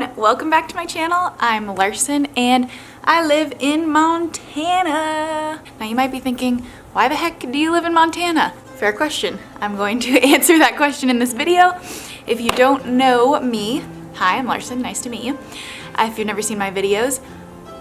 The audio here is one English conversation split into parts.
everyone, welcome back to my channel. I'm Larson and I live in Montana. Now you might be thinking, why the heck do you live in Montana? Fair question. I'm going to answer that question in this video. If you don't know me, hi, I'm Larson, nice to meet you. If you've never seen my videos,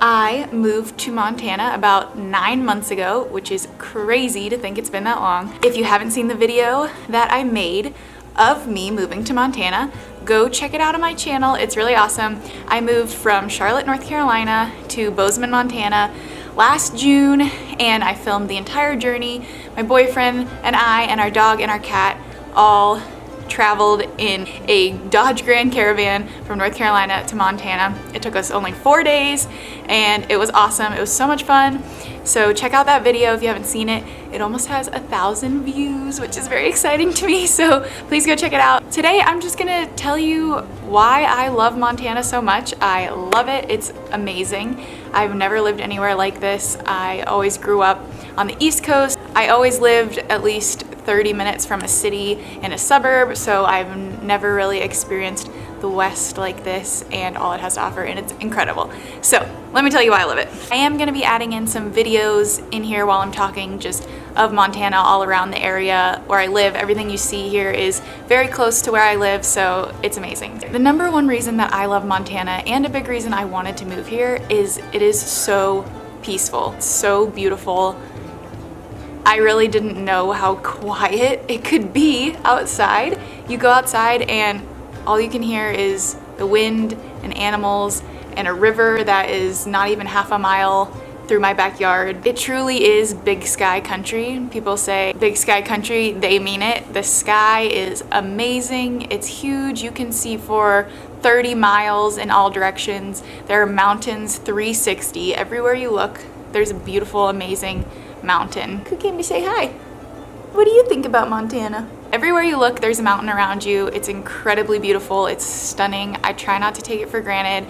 I moved to Montana about 9 months ago, which is crazy to think it's been that long. If you haven't seen the video that I made of me moving to Montana, go check it out on my channel. It's really awesome. I moved from Charlotte, North Carolina to Bozeman, Montana last June, and I filmed the entire journey. My boyfriend and I and our dog and our cat all traveled in a Dodge Grand Caravan from North Carolina to Montana. It took us only 4 days and it was awesome. It was so much fun. So check out that video if you haven't seen it. It almost has 1,000 views, which is very exciting to me. So please go check it out. Today, I'm just gonna tell you why I love Montana so much. I love it, it's amazing. I've never lived anywhere like this. I always grew up on the East Coast. I always lived at least 30 minutes from a city in a suburb, so I've never really experienced the West like this and all it has to offer, and it's incredible. So let me tell you why I love it. I am gonna be adding in some videos in here while I'm talking just of Montana all around the area where I live. Everything you see here is very close to where I live, so it's amazing. The number one reason that I love Montana, and a big reason I wanted to move here, is it is so peaceful, so beautiful. I really didn't know how quiet it could be outside. You go outside and all you can hear is the wind and animals and a river that is not even half a mile through my backyard. It truly is big sky country. People say big sky country, they mean it. The sky is amazing. It's huge. You can see for 30 miles in all directions. There are mountains 360. Everywhere you look, there's a beautiful, amazing mountain. Who came to say hi? What do you think about Montana? Everywhere you look, there's a mountain around you. It's incredibly beautiful. It's stunning. I try not to take it for granted.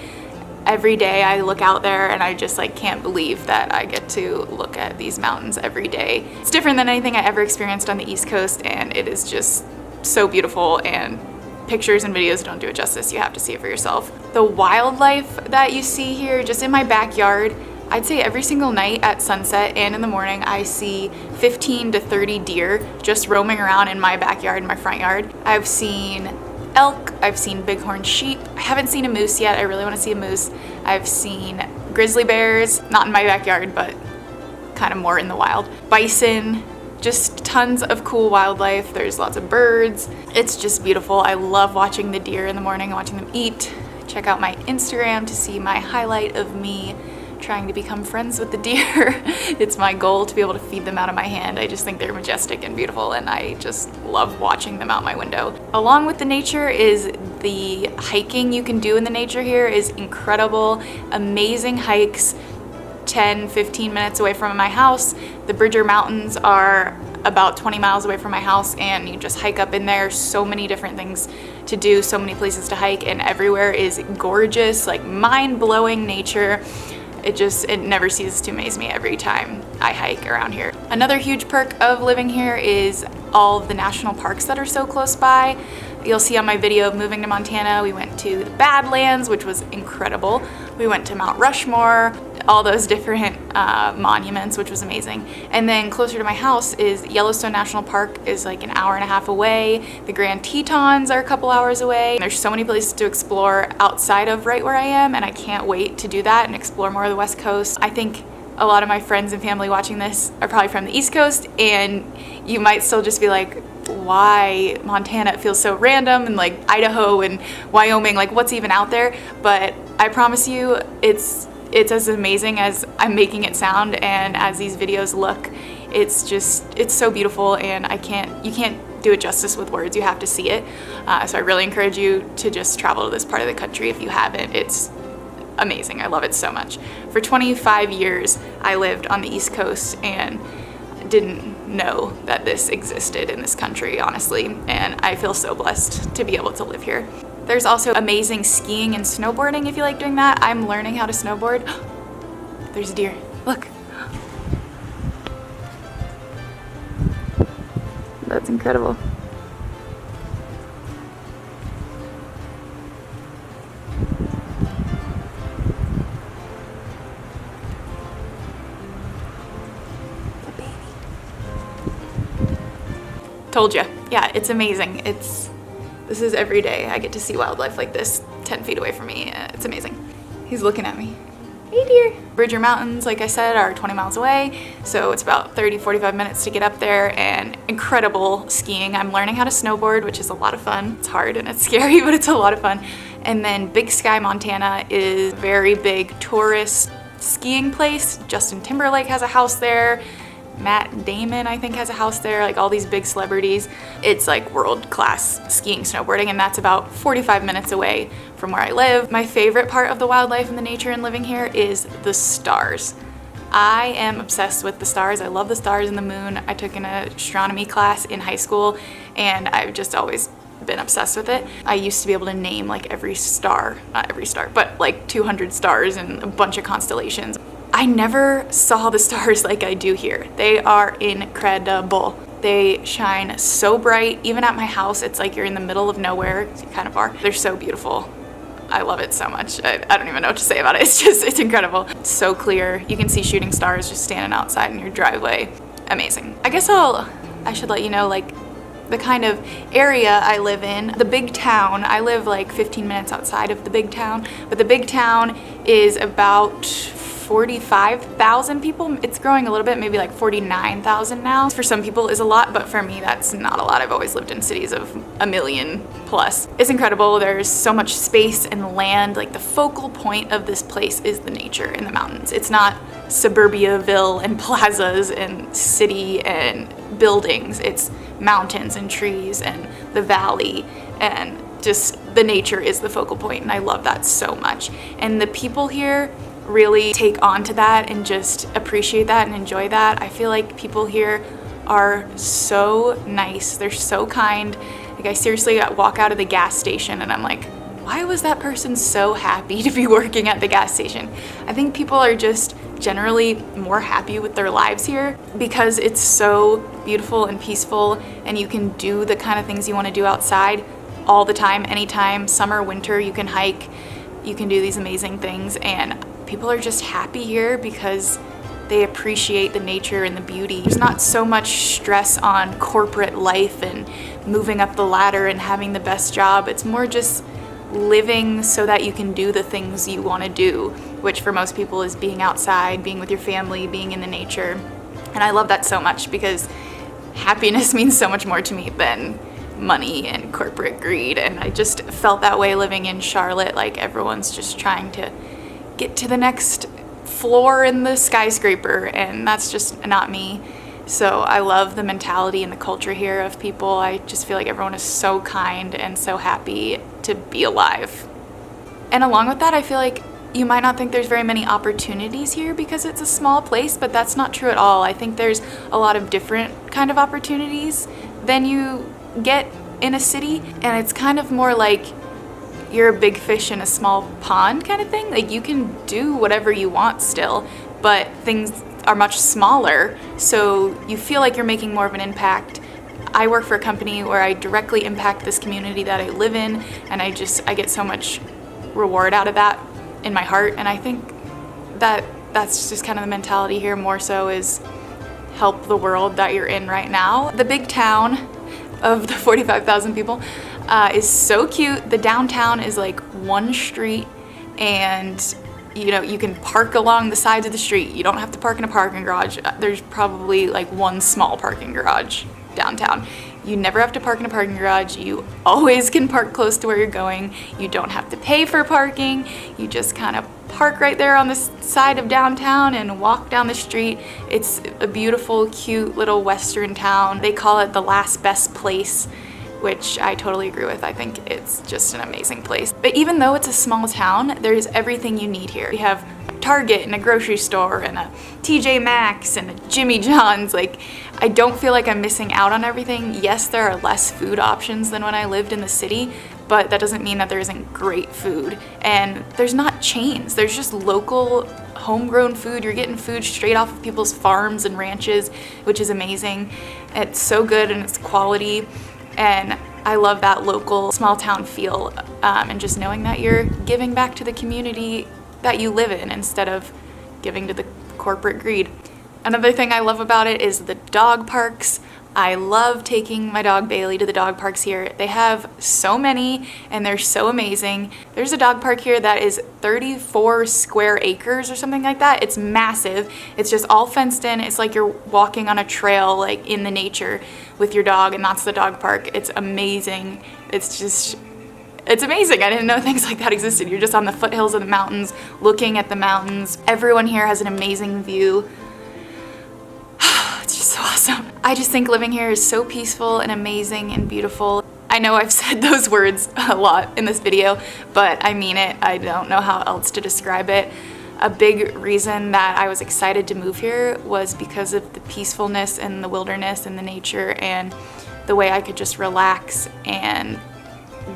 Every day I look out there and I just can't believe that I get to look at these mountains every day. It's different than anything I ever experienced on the East Coast, and it is just so beautiful, and pictures and videos don't do it justice. You have to see it for yourself. The wildlife that you see here just in my backyard, I'd say every single night at sunset and in the morning, I see 15 to 30 deer just roaming around in my backyard, in my front yard. I've seen elk, I've seen bighorn sheep. I haven't seen a moose yet. I really want to see a moose. I've seen grizzly bears, not in my backyard, but kind of more in the wild. Bison, just tons of cool wildlife. There's lots of birds. It's just beautiful. I love watching the deer in the morning, watching them eat. Check out my Instagram to see my highlight of me trying to become friends with the deer. It's my goal to be able to feed them out of my hand. I just think they're majestic and beautiful, and I just love watching them out my window. Along with the nature is the hiking you can do in the nature here is incredible. Amazing hikes 10-15 minutes away from my house. The Bridger Mountains are about 20 miles away from my house, and you just hike up in there. So many different things to do, so many places to hike, and everywhere is gorgeous, mind-blowing nature. It never ceases to amaze me every time I hike around here. Another huge perk of living here is all of the national parks that are so close by. You'll see on my video of moving to Montana, we went to the Badlands, which was incredible. We went to Mount Rushmore, all those different monuments, which was amazing. And then closer to my house is Yellowstone National Park, is an hour and a half away. The Grand Tetons are a couple hours away. There's so many places to explore outside of right where I am, and I can't wait to do that and explore more of the West Coast. I think a lot of my friends and family watching this are probably from the East Coast, and you might still just be like, why Montana? It feels so random, and Idaho and Wyoming, what's even out there? But I promise you, it's as amazing as I'm making it sound, and as these videos look, it's so beautiful, and you can't do it justice with words. You have to see it. So I really encourage you to just travel to this part of the country if you haven't. It's amazing. I love it so much. For 25 years, I lived on the East Coast and didn't know that this existed in this country, honestly, and I feel so blessed to be able to live here. There's also amazing skiing and snowboarding if you like doing that. I'm learning how to snowboard. There's a deer. Look. That's incredible. Told you. Yeah, it's amazing. This is every day. I get to see wildlife like this 10 feet away from me. It's amazing. He's looking at me. Hey dear. Bridger Mountains, like I said, are 20 miles away, so it's about 30-45 minutes to get up there, and incredible skiing. I'm learning how to snowboard, which is a lot of fun. It's hard and it's scary, but it's a lot of fun. And then Big Sky, Montana is a very big tourist skiing place. Justin Timberlake has a house there. Matt Damon, I think, has a house there, like all these big celebrities. It's like world-class skiing, snowboarding, and that's about 45 minutes away from where I live. My favorite part of the wildlife and the nature and living here is the stars. I am obsessed with the stars. I love the stars and the moon. I took an astronomy class in high school, and I've just always been obsessed with it. I used to be able to name like every star, not every star, but like 200 stars and a bunch of constellations. I never saw the stars like I do here. They are incredible. They shine so bright. Even at my house, it's like you're in the middle of nowhere. You kind of are. They're so beautiful. I love it so much. I don't even know what to say about it. It's incredible. It's so clear. You can see shooting stars just standing outside in your driveway. Amazing. I guess I should let you know, like, the kind of area I live in. The big town, I live like 15 minutes outside of the big town, but the big town is about 45,000 people. It's growing a little bit, maybe like 49,000 now. For some people is a lot, but for me that's not a lot. I've always lived in cities of 1 million plus. It's incredible. There's so much space and land. Like the focal point of this place is the nature in the mountains. It's not Suburbiaville and plazas and city and buildings. It's mountains and trees and the valley, and just the nature is the focal point, and I love that so much. And the people here really take on to that and just appreciate that and enjoy that. I feel like people here are so nice. They're so kind. Like I seriously walk out of the gas station and I'm like, why was that person so happy to be working at the gas station? I think people are just generally more happy with their lives here because it's so beautiful and peaceful, and you can do the kind of things you want to do outside all the time, anytime, summer, winter. You can hike, you can do these amazing things, and people are just happy here because they appreciate the nature and the beauty. There's not so much stress on corporate life and moving up the ladder and having the best job. It's more just living so that you can do the things you want to do, which for most people is being outside, being with your family, being in the nature. And I love that so much because happiness means so much more to me than money and corporate greed. And I just felt that way living in Charlotte. Like everyone's just trying to get to the next floor in the skyscraper, and that's just not me. So I love the mentality and the culture here of people. I just feel like everyone is so kind and so happy to be alive. And along with that, I feel like you might not think there's very many opportunities here because it's a small place, but that's not true at all. I think there's a lot of different kind of opportunities than you get in a city, and it's kind of more like you're a big fish in a small pond kind of thing. Like you can do whatever you want still, but things are much smaller, so you feel like you're making more of an impact. I work for a company where I directly impact this community that I live in, and I get so much reward out of that in my heart. And I think that that's just kind of the mentality here, more so is help the world that you're in right now. The big town of the 45,000 people is so cute. The downtown is like one street, and you know, you can park along the sides of the street. You don't have to park in a parking garage. There's probably like one small parking garage downtown. You never have to park in a parking garage. You always can park close to where you're going. You don't have to pay for parking. You just kind of park right there on the side of downtown and walk down the street. It's a beautiful, cute little western town. They call it the last best place, which I totally agree with. I think it's just an amazing place. But even though it's a small town, there's everything you need here. We have a Target and a grocery store and a TJ Maxx and a Jimmy John's. Like, I don't feel like I'm missing out on everything. Yes, there are less food options than when I lived in the city, but that doesn't mean that there isn't great food. And there's not chains. There's just local homegrown food. You're getting food straight off of people's farms and ranches, which is amazing. It's so good and it's quality. And I love that local small town feel, and just knowing that you're giving back to the community that you live in instead of giving to the corporate greed. Another thing I love about it is the dog parks. I love taking my dog Bailey to the dog parks here. They have so many and they're so amazing. There's a dog park here that is 34 square acres or something like that. It's massive. It's just all fenced in. It's like you're walking on a trail like in the nature with your dog, and that's the dog park. It's amazing. It's amazing. I didn't know things like that existed. You're just on the foothills of the mountains, looking at the mountains. Everyone here has an amazing view. It's just so awesome. I just think living here is so peaceful and amazing and beautiful. I know I've said those words a lot in this video, but I mean it. I don't know how else to describe it. A big reason that I was excited to move here was because of the peacefulness and the wilderness and the nature and the way I could just relax and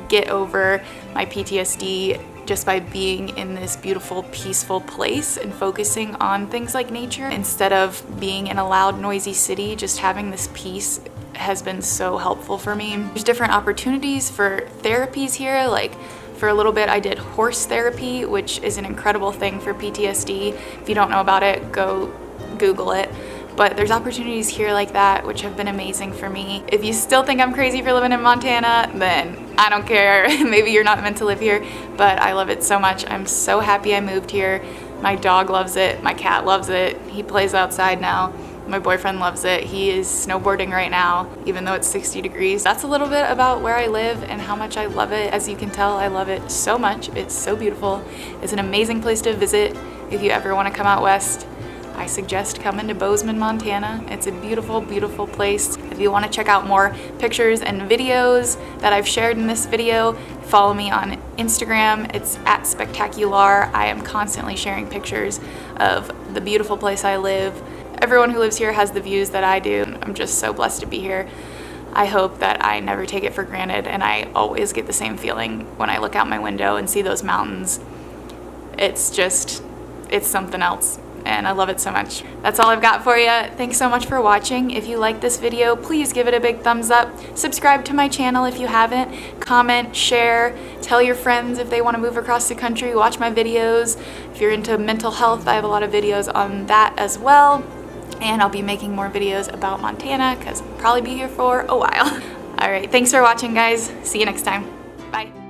get over my PTSD just by being in this beautiful, peaceful place and focusing on things like nature instead of being in a loud, noisy city. Just having this peace has been so helpful for me. There's different opportunities for therapies here. Like for a little bit I did horse therapy, which is an incredible thing for PTSD. If you don't know about it, go Google it. But there's opportunities here like that which have been amazing for me. If you still think I'm crazy for living in Montana, then I don't care. Maybe you're not meant to live here, but I love it so much. I'm so happy I moved here. My dog loves it. My cat loves it. He plays outside now. My boyfriend loves it. He is snowboarding right now, even though it's 60 degrees. That's a little bit about where I live and how much I love it. As you can tell, I love it so much. It's so beautiful. It's an amazing place to visit. If you ever want to come out west, I suggest coming to Bozeman, Montana. It's a beautiful, beautiful place. If you want to check out more pictures and videos that I've shared in this video, follow me on Instagram. It's @spectacular. I am constantly sharing pictures of the beautiful place I live. Everyone who lives here has the views that I do. I'm just so blessed to be here. I hope that I never take it for granted, and I always get the same feeling when I look out my window and see those mountains. It's something else. And I love it so much. That's all I've got for you. Thanks so much for watching. If you like this video, please give it a big thumbs up. Subscribe to my channel if you haven't. Comment, share, tell your friends if they want to move across the country, watch my videos. If you're into mental health, I have a lot of videos on that as well. And I'll be making more videos about Montana because I'll probably be here for a while. All right, thanks for watching, guys. See you next time. Bye.